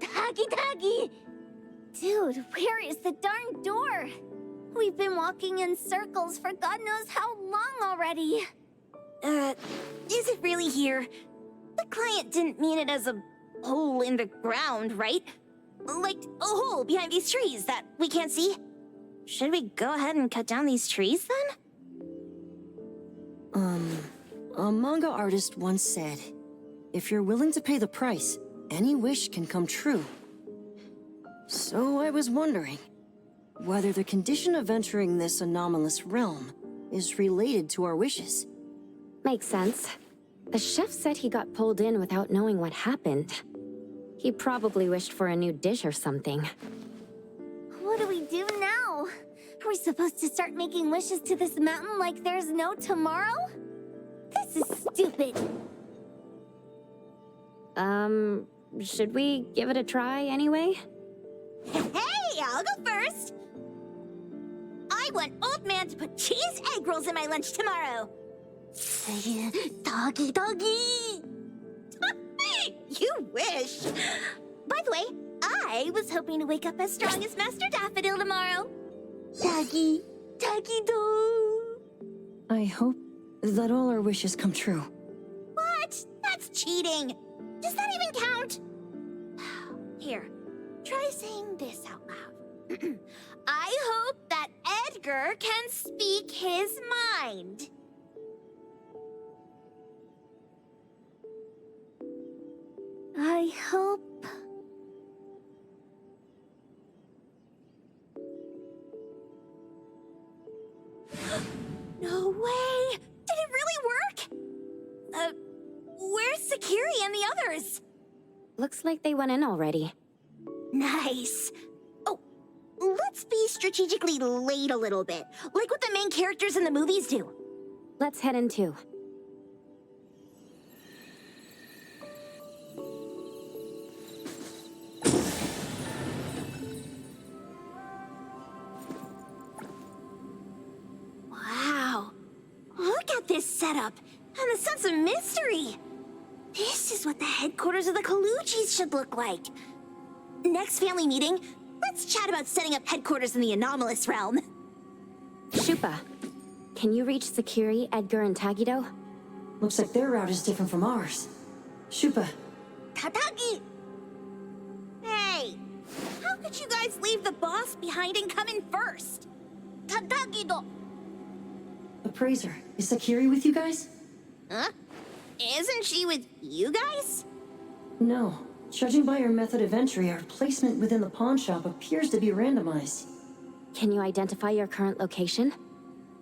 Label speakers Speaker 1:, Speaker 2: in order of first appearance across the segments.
Speaker 1: Doggy! Dude, where is the darn door? We've been walking in circles for God knows how long already. Is it really here? The client didn't mean it as a hole in the ground, right? Like a hole behind these trees that we can't see? Should we go ahead and cut down these trees then?
Speaker 2: A manga artist once said, if you're willing to pay the price, any wish can come true. So I was wondering whether the condition of entering this anomalous realm is related to our wishes.
Speaker 3: Makes sense. The chef said he got pulled in without knowing what happened. He probably wished for a new dish or something.
Speaker 1: What do we do now? Are we supposed to start making wishes to this mountain like there's no tomorrow? This is stupid.
Speaker 3: Should we give it a try anyway?
Speaker 1: Hey, I'll go first. I want Old Man to put cheese egg rolls in my lunch tomorrow. Doggy! You wish. By the way, I was hoping to wake up as strong as Master Daffodil tomorrow. Doggy do.
Speaker 2: I hope that all our wishes come true.
Speaker 1: What? That's cheating. Does that even count? Here, try saying this out loud. I hope that Edgar can speak his mind. I hope... No way! Did it really work? Where's Sakiri and the others?
Speaker 3: Looks like they went in already.
Speaker 1: Nice. Oh, let's be strategically late a little bit, like what the main characters in the movies do.
Speaker 3: Let's head in too.
Speaker 1: Wow. Look at this setup and the sense of mystery. This is what the headquarters of the Kalujis should look like. Next family meeting, let's chat about setting up headquarters in the anomalous realm.
Speaker 3: Shupa, can you reach Sakiri, Edgar, and Tagido?
Speaker 2: Looks like their route is different from ours. Shupa.
Speaker 1: Tatagi! Hey! How could you guys leave the boss behind and come in first? Tatagi-do!
Speaker 2: Appraiser, is Sakiri with you guys?
Speaker 1: Huh? Isn't she with you guys?
Speaker 2: No. Judging by your method of entry, our placement within the pawn shop appears to be randomized.
Speaker 3: Can you identify your current location?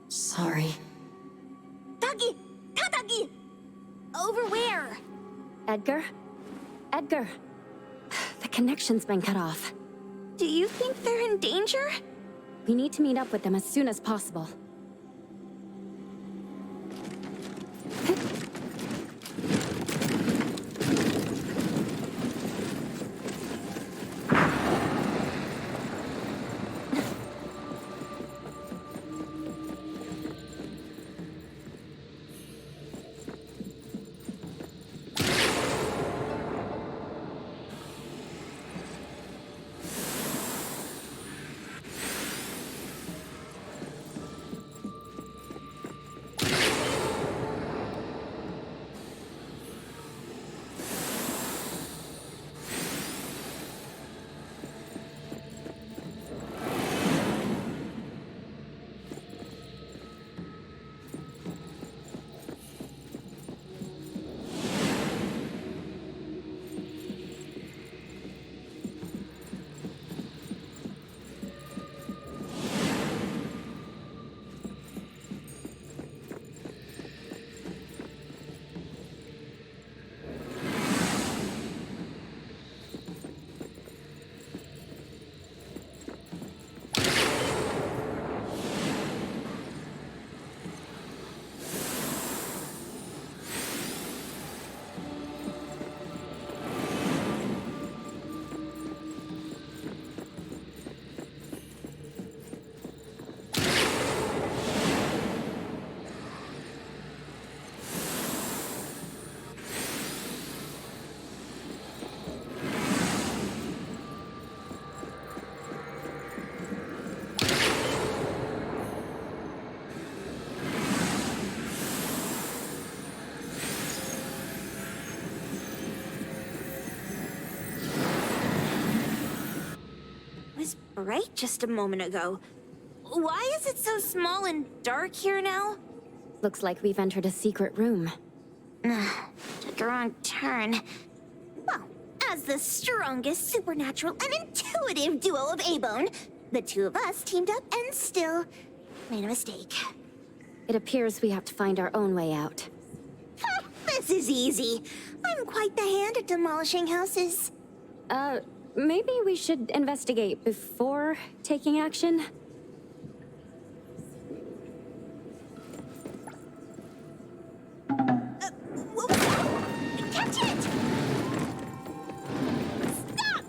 Speaker 2: Sorry.
Speaker 1: Tagi! Tatagi! Over where?
Speaker 3: Edgar? Edgar! The connection's been cut off.
Speaker 1: Do you think they're in danger?
Speaker 3: We need to meet up with them as soon as possible.
Speaker 1: right just a moment ago. Why is it so small and dark here now?
Speaker 3: Looks like we've entered a secret room.
Speaker 1: Took a wrong turn. Well, as the strongest supernatural and intuitive duo of A-Bone, the two of us teamed up and still made a mistake.
Speaker 3: It appears we have to find our own way out.
Speaker 1: This is easy. I'm quite the hand at demolishing houses.
Speaker 3: Maybe we should investigate before taking action?
Speaker 1: What was that? Catch it! Stop!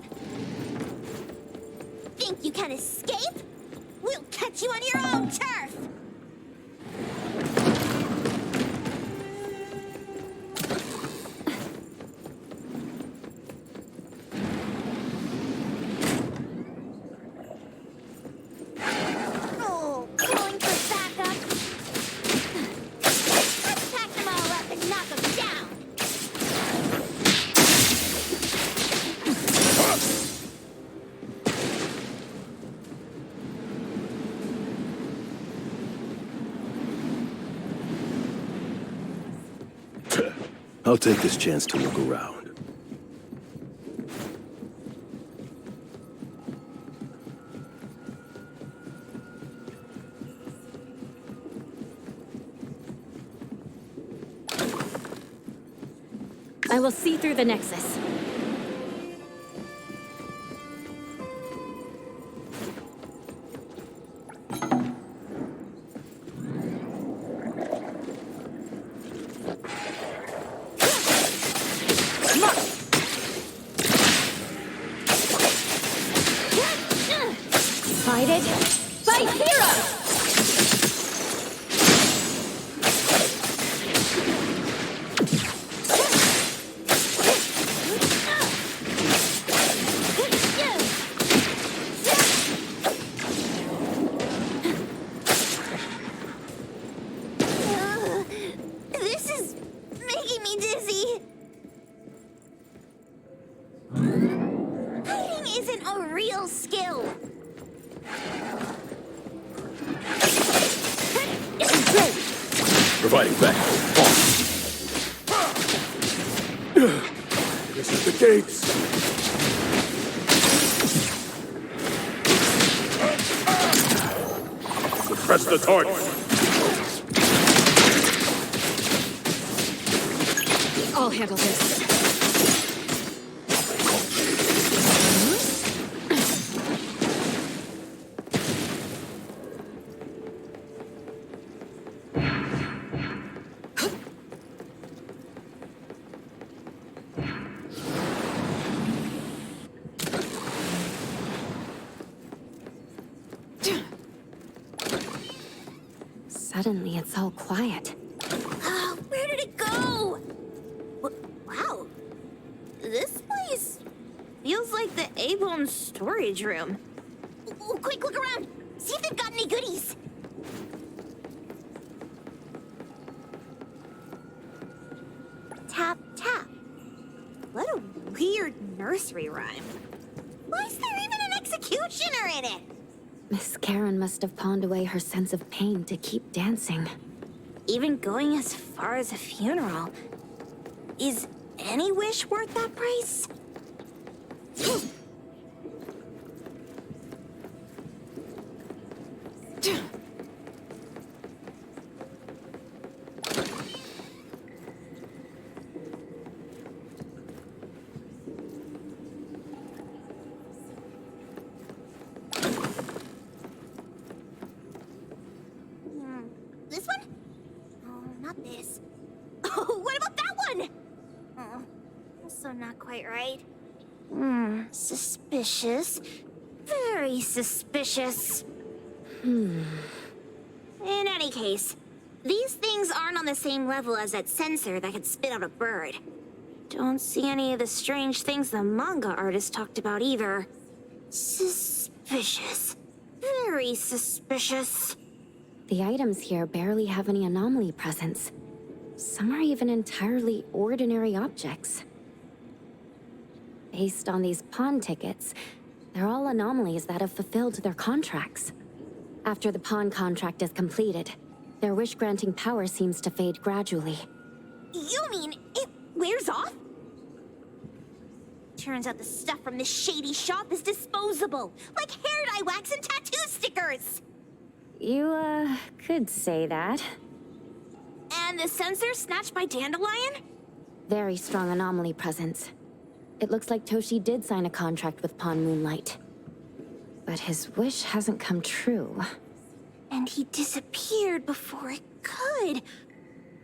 Speaker 1: Think you can escape? We'll catch you on your own turf! Oh, going for backup. Let's pack them all up and knock them down.
Speaker 4: I'll take this chance to look around.
Speaker 3: I will see through the Nexus. Fight it! Fight hero!
Speaker 1: This is making me dizzy. Fighting isn't a real skill.
Speaker 4: Providing back. This is the gates. Suppress the torch.
Speaker 3: I'll handle this. Suddenly, it's all quiet.
Speaker 1: Oh, where did it go? Wow. This place feels like the A-Bone storage room. Quick, look around. See if they've got any goodies. Tap, tap. What a weird nursery rhyme. Why is there even an executioner in it?
Speaker 3: Miss Karen must have pawned away her sense of pain to keep dancing.
Speaker 1: Even going as far as a funeral. Is any wish worth that price? This one? Oh, not this. Oh, what about that one? Oh, also not quite right. Suspicious. Very suspicious. In any case, these things aren't on the same level as that sensor that could spit out a bird. Don't see any of the strange things the manga artist talked about either. Suspicious. Very suspicious.
Speaker 3: The items here barely have any anomaly presence. Some are even entirely ordinary objects. Based on these pawn tickets, They're all anomalies that have fulfilled their contracts. After the pawn contract is completed, their wish-granting power seems to fade gradually.
Speaker 1: You mean it wears off? Turns out the stuff from this shady shop is disposable, like hair dye wax and tattoo stickers!
Speaker 3: You, could say that.
Speaker 1: And the sensor snatched by Dandelion?
Speaker 3: Very strong anomaly presence. It looks like Toshi did sign a contract with Pawn Moonlight. But his wish hasn't come true.
Speaker 1: And he disappeared before it could.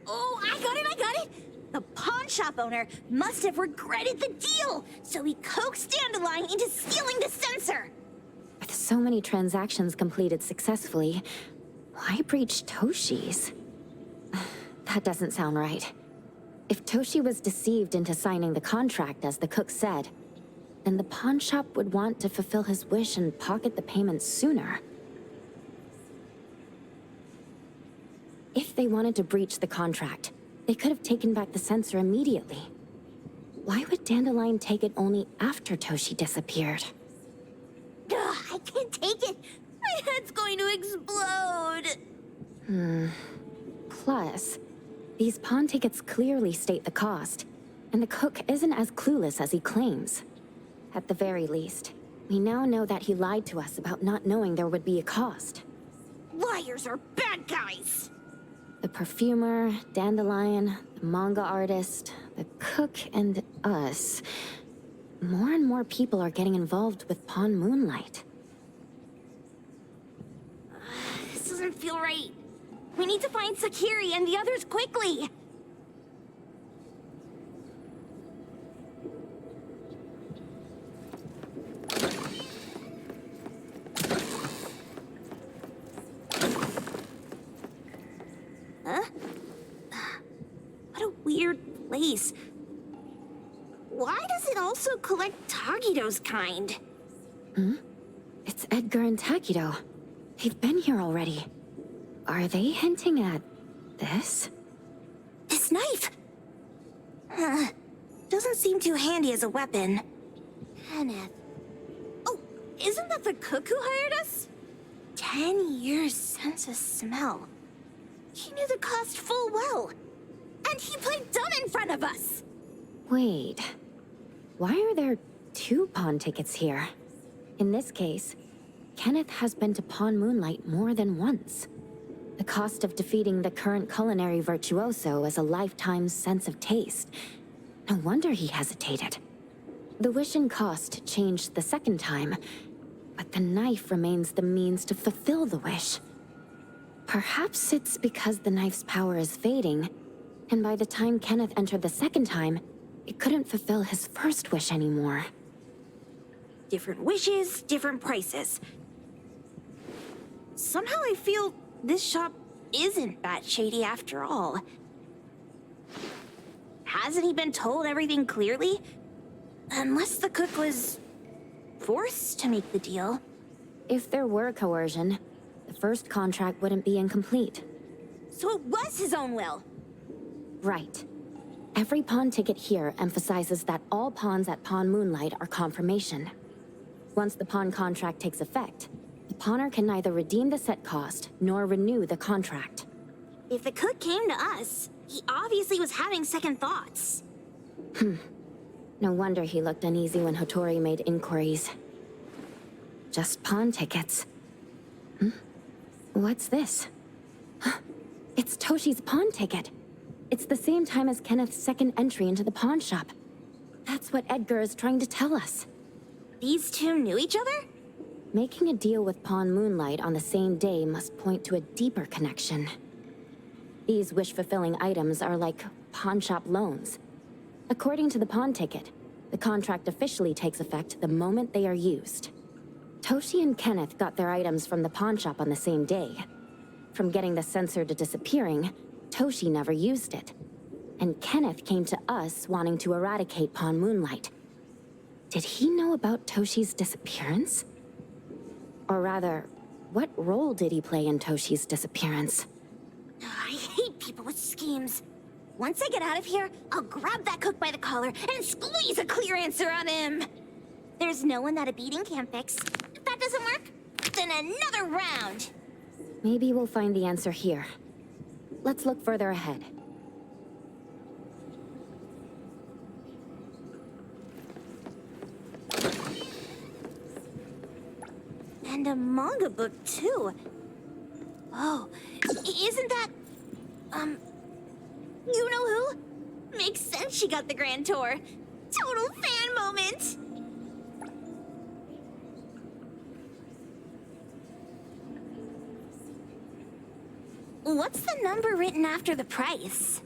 Speaker 1: Oh, I got it! The pawn shop owner must have regretted the deal, so he coaxed Dandelion into stealing the sensor.
Speaker 3: With so many transactions completed successfully, why breach Toshi's? That doesn't sound right. If Toshi was deceived into signing the contract as the cook said, then the pawn shop would want to fulfill his wish and pocket the payment sooner. If they wanted to breach the contract, they could have taken back the sensor immediately. Why would Dandelion take it only after Toshi disappeared?
Speaker 1: Ugh, I can't take it. My head's going to explode.
Speaker 3: Plus, these pawn tickets clearly state the cost, and the cook isn't as clueless as he claims. At the very least, we now know that he lied to us about not knowing there would be a cost.
Speaker 1: Liars are bad guys.
Speaker 3: The perfumer, Dandelion, the manga artist, the cook, and us. More and more people are getting involved with Pawn Moonlight.
Speaker 1: This doesn't feel right. We need to find Sakiri and the others quickly. Huh? What a weird place. Why does it also collect Tagido's kind?
Speaker 3: It's Edgar and Takido. They've been here already. Are they hinting at this?
Speaker 1: This knife! Doesn't seem too handy as a weapon. Kenneth. Oh, isn't that the cook who hired us? 10 years sense of smell. He knew the cost full well. And he played dumb in front of us!
Speaker 3: Wait. Why are there 2 pawn tickets here? In this case, Kenneth has been to Pawn Moonlight more than once. The cost of defeating the current culinary virtuoso is a lifetime sense of taste. No wonder he hesitated. The wish and cost changed the second time, but the knife remains the means to fulfill the wish. Perhaps it's because the knife's power is fading, and by the time Kenneth entered the second time, it couldn't fulfill his first wish anymore.
Speaker 1: Different wishes, different prices. Somehow I feel this shop isn't that shady after all. Hasn't he been told everything clearly? Unless the cook was forced to make the deal.
Speaker 3: If there were coercion, the first contract wouldn't be incomplete.
Speaker 1: So it was his own will.
Speaker 3: Right. Every pawn ticket here emphasizes that all pawns at Pawn Moonlight are confirmation. Once the pawn contract takes effect, the pawner can neither redeem the set cost nor renew the contract.
Speaker 1: If the cook came to us, he obviously was having second thoughts.
Speaker 3: No wonder he looked uneasy when Hotori made inquiries. Just pawn tickets. What's this? It's Toshi's pawn ticket. It's the same time as Kenneth's second entry into the pawn shop. That's what Edgar is trying to tell us.
Speaker 1: These two knew each other?
Speaker 3: Making a deal with Pawn Moonlight on the same day must point to a deeper connection. These wish-fulfilling items are like pawn shop loans. According to the pawn ticket, the contract officially takes effect the moment they are used. Toshi and Kenneth got their items from the pawn shop on the same day. From getting the sensor to disappearing, Toshi never used it. And Kenneth came to us wanting to eradicate Pawn Moonlight. Did he know about Toshi's disappearance? Or rather, what role did he play in Toshi's disappearance?
Speaker 1: I hate people with schemes. Once I get out of here, I'll grab that cook by the collar and squeeze a clear answer on him. There's no one that a beating can't fix. If that doesn't work, then another round!
Speaker 3: Maybe we'll find the answer here. Let's look further ahead.
Speaker 1: And a manga book, too. Oh, isn't that... you know who? Makes sense she got the Grand Tour. Total fan moment! What's the number written after the price?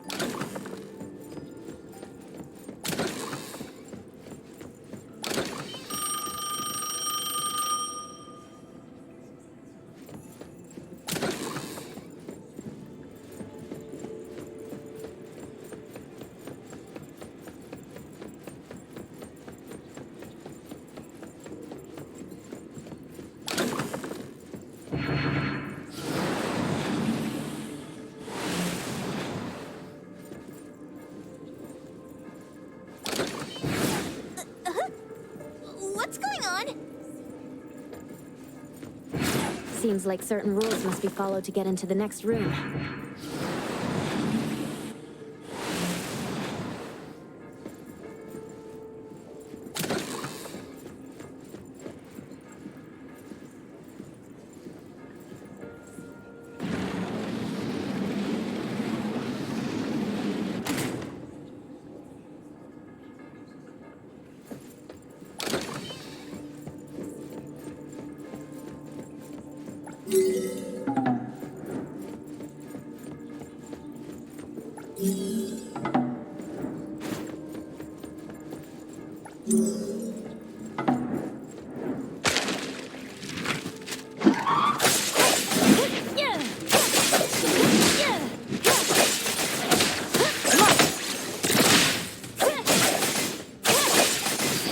Speaker 1: What's going on?
Speaker 3: Seems like certain rules must be followed to get into the next room.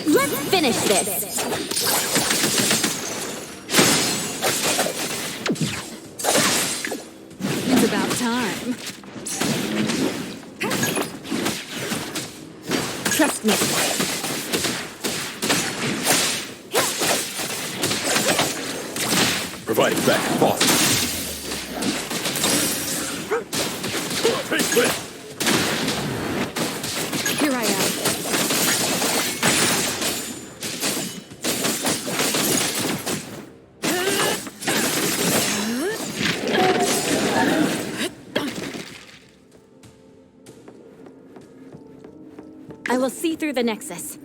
Speaker 3: Let's finish this!
Speaker 5: It's about time.
Speaker 3: Trust me.
Speaker 4: Providing back, boss. Take this!
Speaker 5: Here I am.
Speaker 3: I will see through the Nexus.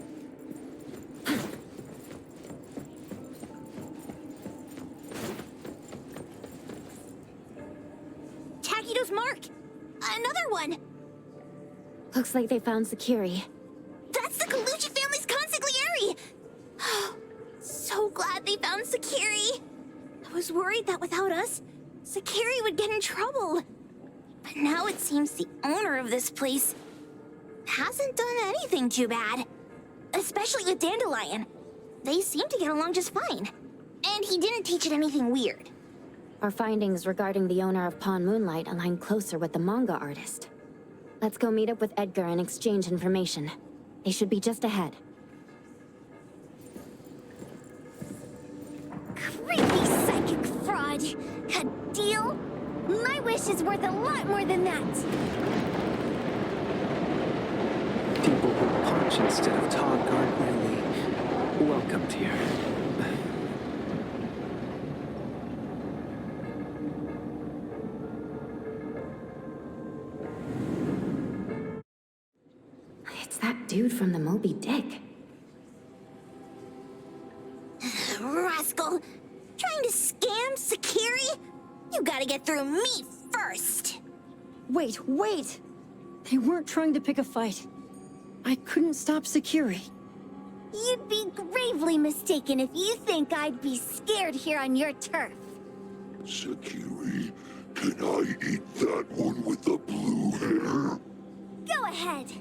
Speaker 1: Takido's mark! Another one!
Speaker 3: Looks like they found Sakiri.
Speaker 1: That's the Colucci family's consigliere! So glad they found Sakiri! I was worried that without us, Sakiri would get in trouble. But now it seems the owner of this place hasn't done anything too bad. Especially with Dandelion. They seem to get along just fine. And he didn't teach it anything weird.
Speaker 3: Our findings regarding the owner of Pawn Moonlight align closer with the manga artist. Let's go meet up with Edgar and exchange information. They should be just ahead.
Speaker 1: Creepy psychic fraud! A deal? My wish is worth a lot more than that!
Speaker 6: People who punch instead of talk aren't really welcomed here.
Speaker 3: It's that dude from the Moby Dick.
Speaker 1: Rascal! Trying to scam Sakiri? You gotta get through me first!
Speaker 2: Wait, wait! They weren't trying to pick a fight. I couldn't stop Sakiri.
Speaker 1: You'd be gravely mistaken if you think I'd be scared here on your turf.
Speaker 4: Sakiri, can I eat that one with the blue hair?
Speaker 1: Go ahead.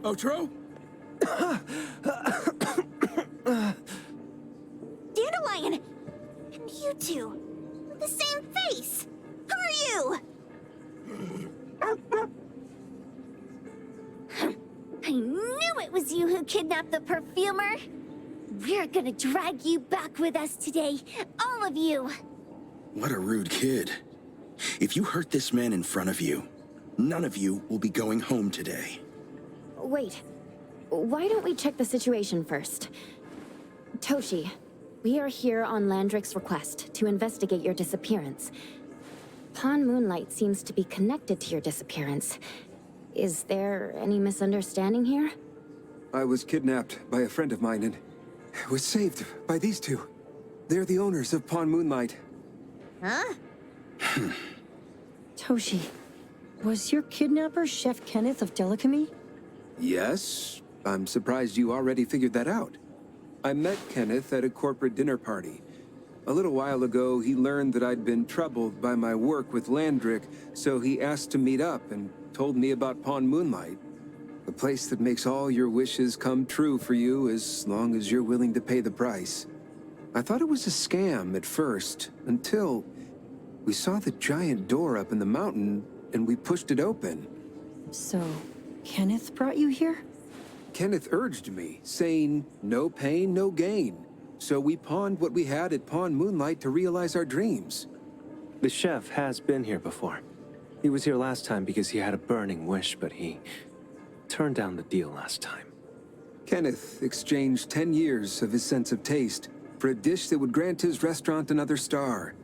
Speaker 7: Otro?
Speaker 1: Dandelion! And you two, with the same face! Who are you? I knew it was you who kidnapped the perfumer! We're gonna drag you back with us today, all of you!
Speaker 7: What a rude kid. If you hurt this man in front of you, none of you will be going home today.
Speaker 3: Wait. Why don't we check the situation first? Toshi, we are here on Landrick's request to investigate your disappearance. Pawn Moonlight seems to be connected to your disappearance. Is there any misunderstanding here?
Speaker 8: I was kidnapped by a friend of mine and was saved by these two. They're the owners of Pawn Moonlight.
Speaker 1: Huh?
Speaker 2: Toshi, was your kidnapper Chef Kenneth of Delicamy?
Speaker 8: Yes, I'm surprised you already figured that out. I met Kenneth at a corporate dinner party. A little while ago, he learned that I'd been troubled by my work with Landrick, so he asked to meet up and told me about Pawn Moonlight. A place that makes all your wishes come true for you as long as you're willing to pay the price. I thought it was a scam at first, until we saw the giant door up in the mountain and we pushed it open.
Speaker 2: So, Kenneth brought you here?
Speaker 8: Kenneth urged me, saying, no pain, no gain. So we pawned what we had at Pawn Moonlight to realize our dreams.
Speaker 6: The chef has been here before. He was here last time because he had a burning wish, but he turned down the deal last time.
Speaker 8: Kenneth exchanged 10 years of his sense of taste for a dish that would grant his restaurant another star.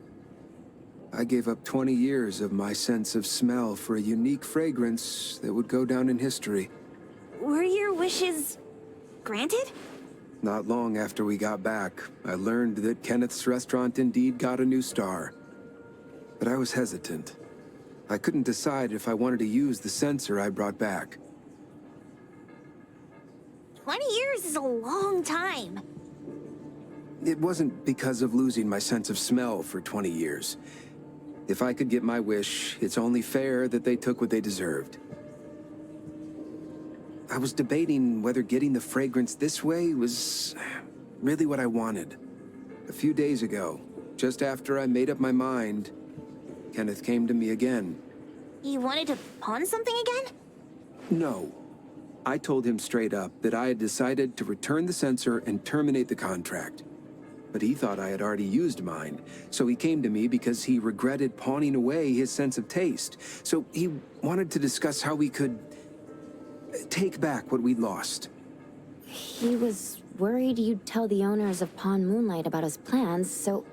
Speaker 8: I gave up 20 years of my sense of smell for a unique fragrance that would go down in history.
Speaker 1: Were your wishes granted?
Speaker 8: Not long after we got back, I learned that Kenneth's restaurant indeed got a new star. But I was hesitant. I couldn't decide if I wanted to use the sensor I brought back.
Speaker 1: 20 years is a long time.
Speaker 8: It wasn't because of losing my sense of smell for 20 years. If I could get my wish, it's only fair that they took what they deserved. I was debating whether getting the fragrance this way was really what I wanted. A few days ago, just after I made up my mind, Kenneth came to me again.
Speaker 1: You wanted to pawn something again?
Speaker 8: No. I told him straight up that I had decided to return the sensor and terminate the contract. But he thought I had already used mine, so he came to me because he regretted pawning away his sense of taste. So he wanted to discuss how we could take back what we'd lost.
Speaker 3: He was worried you'd tell the owners of Pawn Moonlight about his plans, so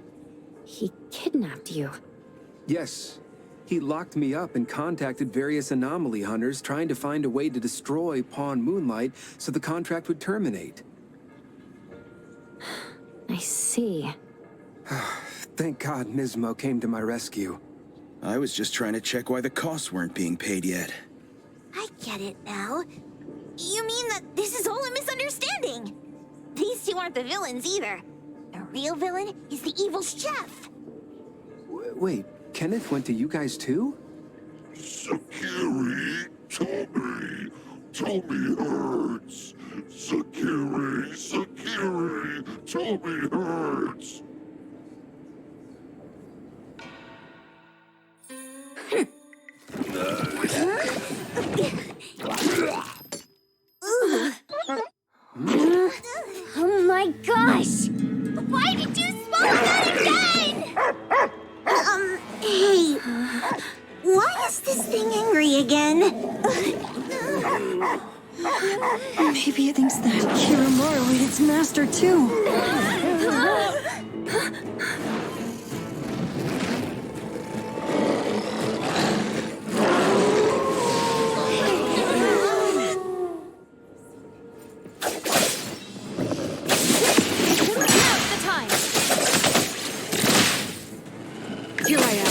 Speaker 3: he kidnapped you.
Speaker 8: Yes. He locked me up and contacted various anomaly hunters trying to find a way to destroy Pawn Moonlight so the contract would terminate.
Speaker 3: I see.
Speaker 8: Thank God Nismo came to my rescue.
Speaker 7: I was just trying to check why the costs weren't being paid yet.
Speaker 1: I get it now. You mean that this is all a misunderstanding? These two aren't the villains either. The real villain is the evil chef.
Speaker 8: Wait, Kenneth went to you guys too?
Speaker 4: Sakiri, Tommy hurts. Sakiri, Tommy hurts.
Speaker 1: Oh my gosh! Why did you smoke that again? Hey. Why is this thing angry again?
Speaker 2: Maybe it thinks that Kiramaru ate its master too.
Speaker 5: Here I am.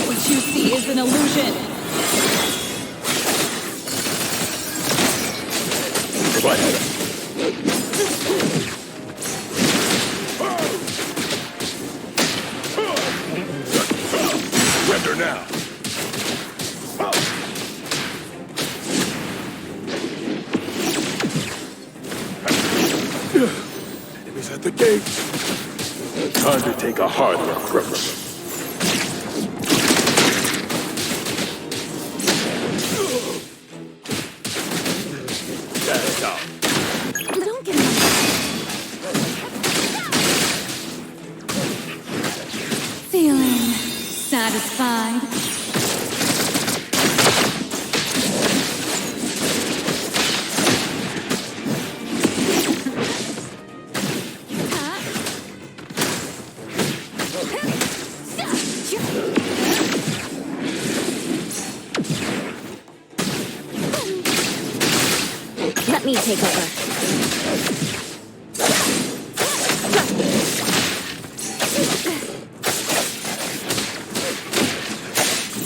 Speaker 5: What you see is an illusion.
Speaker 4: Surrender now. Enemies at the gate. Time to take a harder approach. That's out.
Speaker 1: Don't get me.
Speaker 5: Feeling satisfied?
Speaker 3: Let me take over.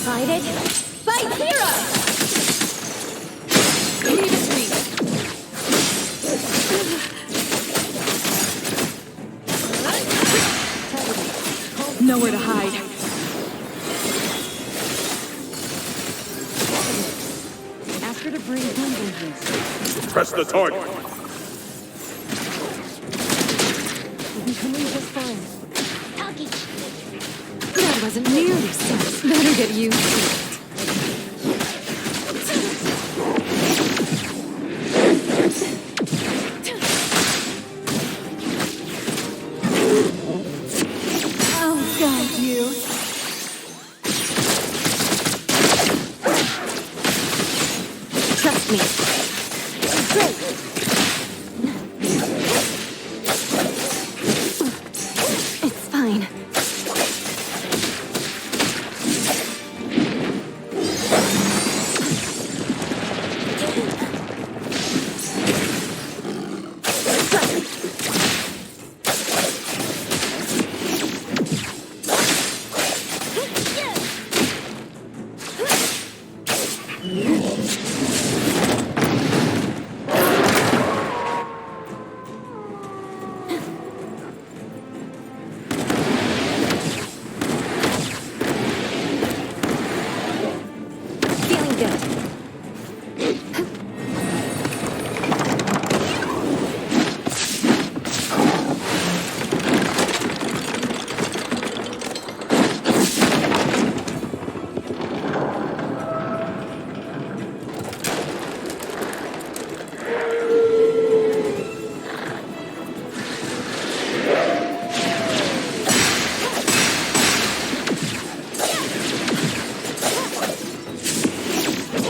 Speaker 3: Guided by Hero!
Speaker 5: Need a street. Nowhere to hide.
Speaker 2: Ask her to bring vengeance.
Speaker 4: Press the target.
Speaker 2: We'll be coming just fine.
Speaker 5: That wasn't nearly sus. Better get used to it. I'll guide you.
Speaker 3: Trust me. Great. It's fine. Feeling good.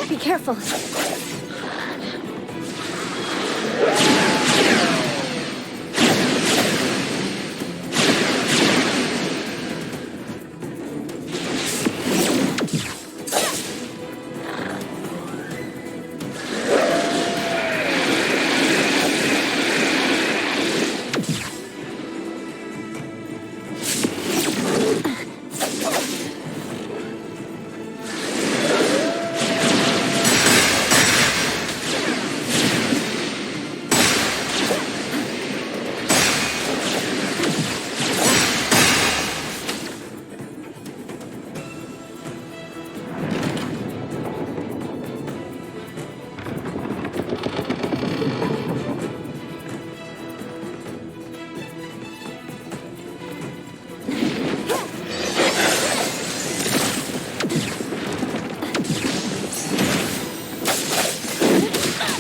Speaker 3: Be careful.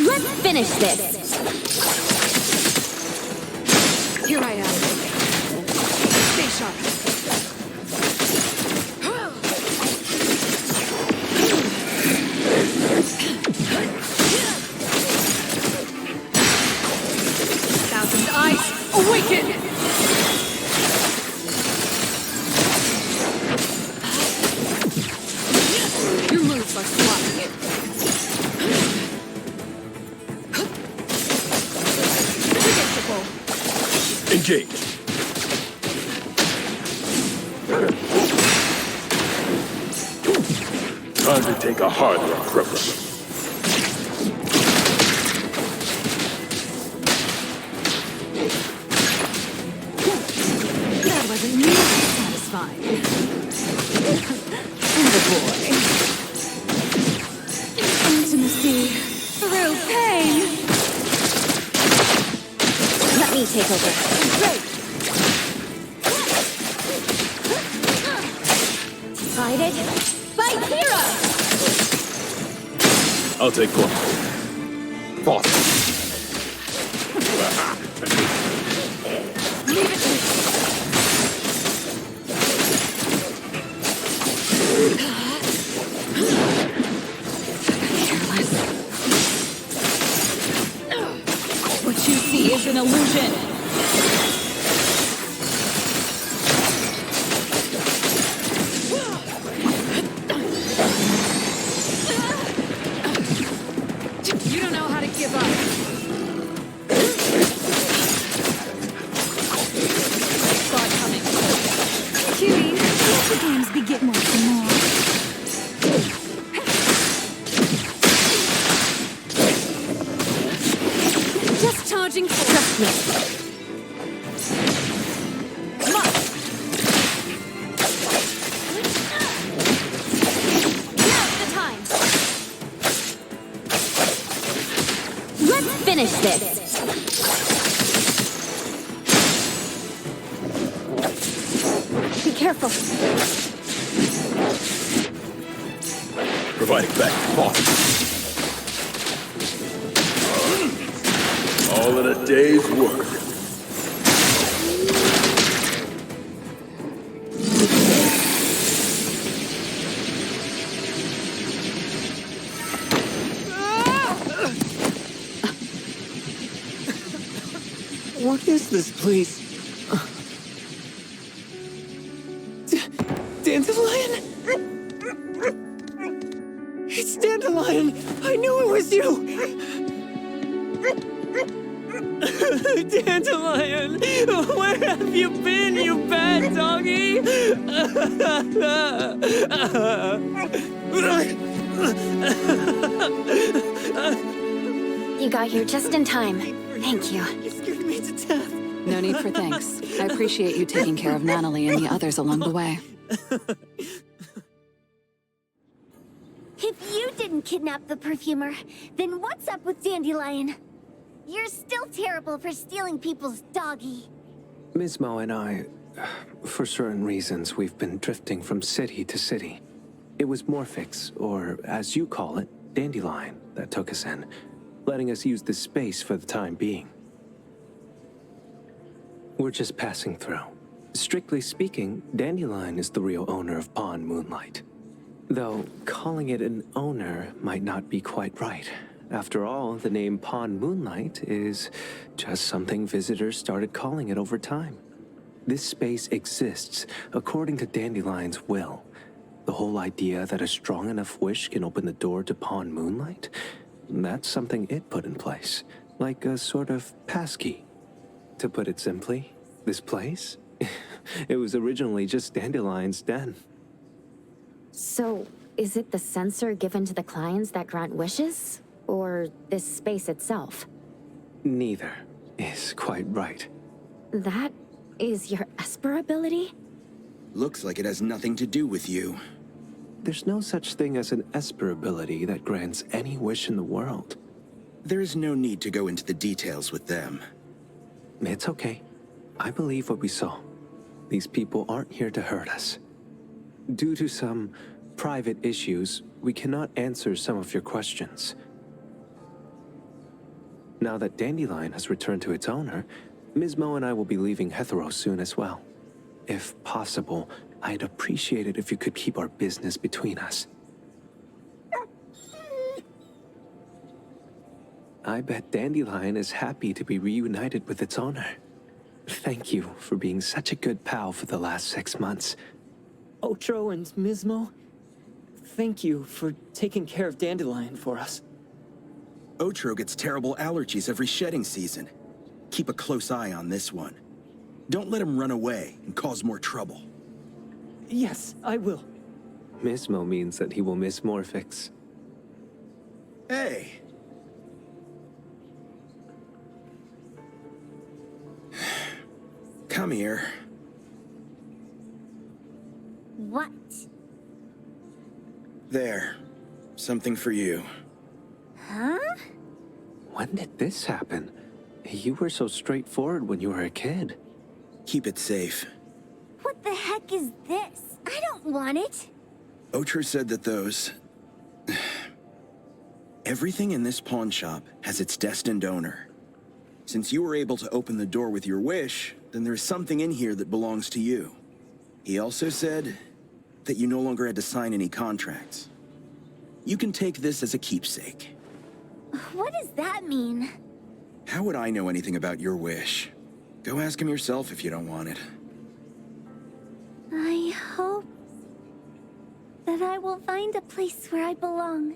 Speaker 3: Let's finish this.
Speaker 5: Here I am. Stay sharp. Thousand eyes, awaken! Your moves are sloppy. Predictable.
Speaker 4: Engage. Time to take a harder approach.
Speaker 3: me take over. Great! Divided by zero!
Speaker 9: I'll take one. Boss.
Speaker 5: Leave it to me. Careless. What you see is an illusion. You don't know how to give up. Saw it coming. Cutie, let the games begin once more. Just charging for trust me. Come on. Now's the time.
Speaker 3: Let's finish this! Be careful.
Speaker 9: Providing back. Boss. All in a day's work.
Speaker 6: What is this place? Dandelion? It's Dandelion! I knew it was you! Dandelion! Where have you been, you bad doggy?
Speaker 3: You got here just in time. Thank you.
Speaker 6: You scared me to death.
Speaker 5: No need for thanks. I appreciate you taking care of Natalie and the others along the way.
Speaker 1: If you didn't kidnap the perfumer, then what's up with Dandelion? You're still terrible for stealing people's doggy.
Speaker 6: Ms. Mo and I, for certain reasons, we've been drifting from city to city. It was Morphix, or as you call it, Dandelion, that took us in, letting us use this space for the time being. We're just passing through. Strictly speaking, Dandelion is the real owner of Pawn Moonlight. Though, calling it an owner might not be quite right. After all, the name Pawn Moonlight is just something visitors started calling it over time. This space exists according to Dandelion's will. The whole idea that a strong enough wish can open the door to Pawn Moonlight? That's something it put in place, like a sort of passkey. To put it simply, this place? It was originally just Dandelion's den.
Speaker 3: So, is it the sensor given to the clients that grant wishes? Or this space itself?
Speaker 6: Neither is quite right.
Speaker 3: That is your Esper ability?
Speaker 7: Looks like it has nothing to do with you.
Speaker 6: There's no such thing as an Esper ability that grants any wish in the world.
Speaker 7: There is no need to go into the details with them.
Speaker 6: It's okay. I believe what we saw. These people aren't here to hurt us. Due to some private issues, we cannot answer some of your questions. Now that Dandelion has returned to its owner, Ms. Mo and I will be leaving Hetero soon as well. If possible, I'd appreciate it if you could keep our business between us. I bet Dandelion is happy to be reunited with its owner. Thank you for being such a good pal for the last 6 months.
Speaker 10: Otro and Mismo, thank you for taking care of Dandelion for us.
Speaker 7: Otro gets terrible allergies every shedding season. Keep a close eye on this one. Don't let him run away and cause more trouble.
Speaker 10: Yes, I will.
Speaker 6: Mismo means that he will miss Morphix.
Speaker 7: Hey! Come here.
Speaker 1: What?
Speaker 7: There. Something for you.
Speaker 1: Huh?
Speaker 6: When did this happen? You were so straightforward when you were a kid.
Speaker 7: Keep it safe.
Speaker 1: What the heck is this? I don't want it.
Speaker 7: Otro said that those... Everything in this pawn shop has its destined owner. Since you were able to open the door with your wish, then there's something in here that belongs to you. He also said that you no longer had to sign any contracts. You can take this as a keepsake.
Speaker 1: What does that mean?
Speaker 7: How would I know anything about your wish? Go ask him yourself if you don't want it.
Speaker 1: I hope that I will find a place where I belong,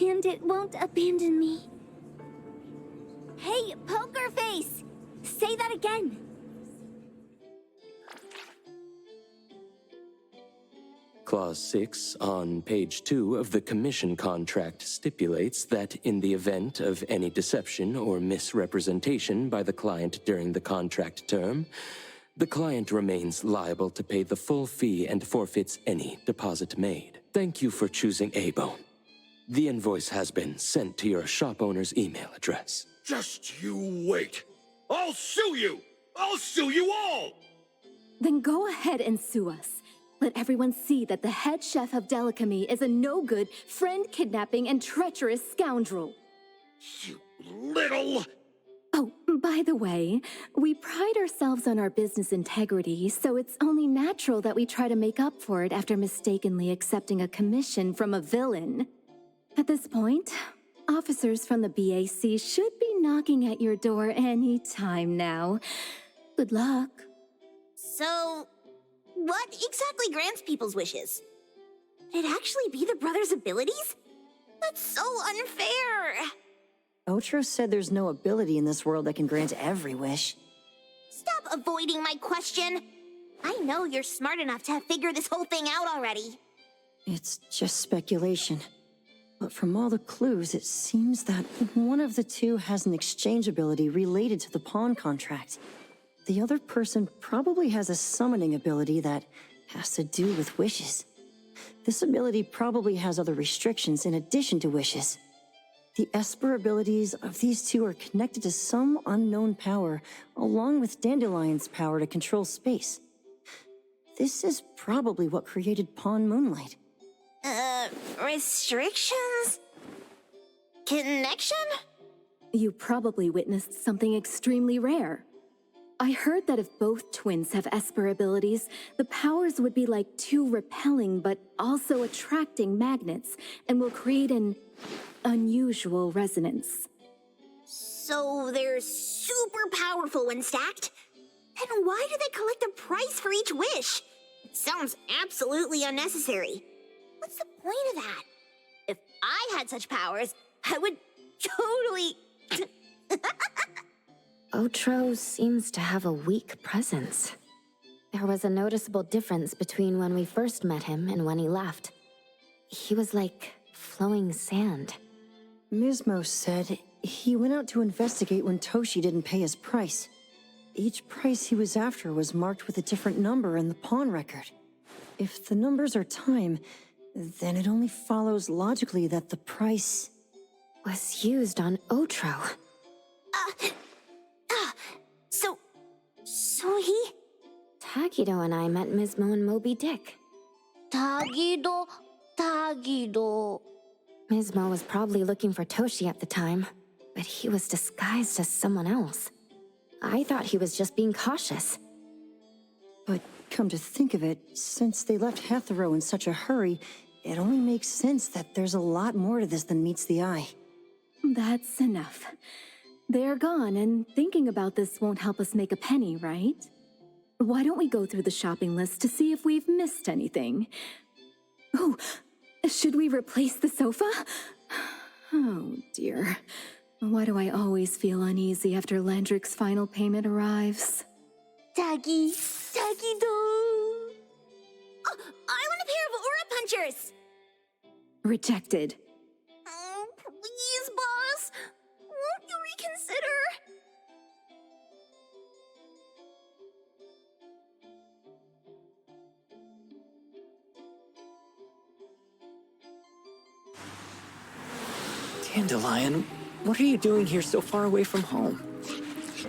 Speaker 1: and it won't abandon me. Hey, Poker Face! Say that again!
Speaker 11: Clause 6 on page 2 of the commission contract stipulates that in the event of any deception or misrepresentation by the client during the contract term, the client remains liable to pay the full fee and forfeits any deposit made. Thank you for choosing Abo. The invoice has been sent to your shop owner's email address.
Speaker 9: Just you wait. I'll sue you! I'll sue you all!
Speaker 5: Then go ahead and sue us. Let everyone see that the head chef of Delicamy is a no-good, friend-kidnapping, and treacherous scoundrel.
Speaker 9: You little...
Speaker 5: Oh, by the way, we pride ourselves on our business integrity, so it's only natural that we try to make up for it after mistakenly accepting a commission from a villain. At this point, officers from the BAC should be knocking at your door any time now. Good luck.
Speaker 1: So, what exactly grants people's wishes? Could it actually be the brothers' abilities? That's so unfair!
Speaker 2: Otro said there's no ability in this world that can grant every wish.
Speaker 1: Stop avoiding my question! I know you're smart enough to have figured this whole thing out already.
Speaker 2: It's just speculation. But from all the clues, it seems that one of the two has an exchange ability related to the pawn contract. The other person probably has a summoning ability that has to do with wishes. This ability probably has other restrictions in addition to wishes. The Esper abilities of these two are connected to some unknown power, along with Dandelion's power to control space. This is probably what created Pawn Moonlight.
Speaker 1: Restrictions? Connection?
Speaker 5: You probably witnessed something extremely rare. I heard that if both twins have Esper abilities, the powers would be like two repelling but also attracting magnets, and will create an unusual resonance.
Speaker 1: So they're super powerful when stacked? Then why do they collect a price for each wish? It sounds absolutely unnecessary. What's the point of that? If I had such powers, I would totally...
Speaker 3: Otro seems to have a weak presence. There was a noticeable difference between when we first met him and when he left. He was like flowing sand.
Speaker 2: Mismo said he went out to investigate when Toshi didn't pay his price. Each price he was after was marked with a different number in the pawn record. If the numbers are time, then it only follows logically that the price
Speaker 3: was used on Otro.
Speaker 1: So he...
Speaker 3: Tagido and I met Mismo and Moby Dick.
Speaker 1: Tagido.
Speaker 3: Mismo was probably looking for Toshi at the time, but he was disguised as someone else. I thought he was just being cautious.
Speaker 2: But come to think of it, since they left Hetero in such a hurry, it only makes sense that there's a lot more to this than meets the eye.
Speaker 5: That's enough. They're gone, and thinking about this won't help us make a penny, right? Why don't we go through the shopping list to see if we've missed anything? Oh, should we replace the sofa? Oh, dear. Why do I always feel uneasy after Landrick's final payment arrives?
Speaker 1: Tagido. Oh, I want a pair of aura punchers!
Speaker 5: Rejected.
Speaker 1: Oh, please, boss. Won't you reconsider?
Speaker 10: Dandelion, what are you doing here so far away from home?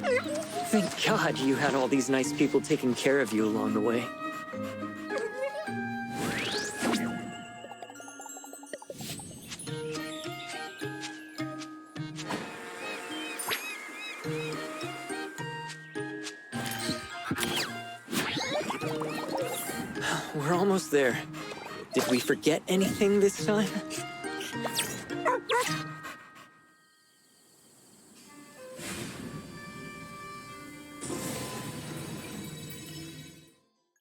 Speaker 10: Thank God you had all these nice people taking care of you along the way. We're almost there. Did we forget anything this time?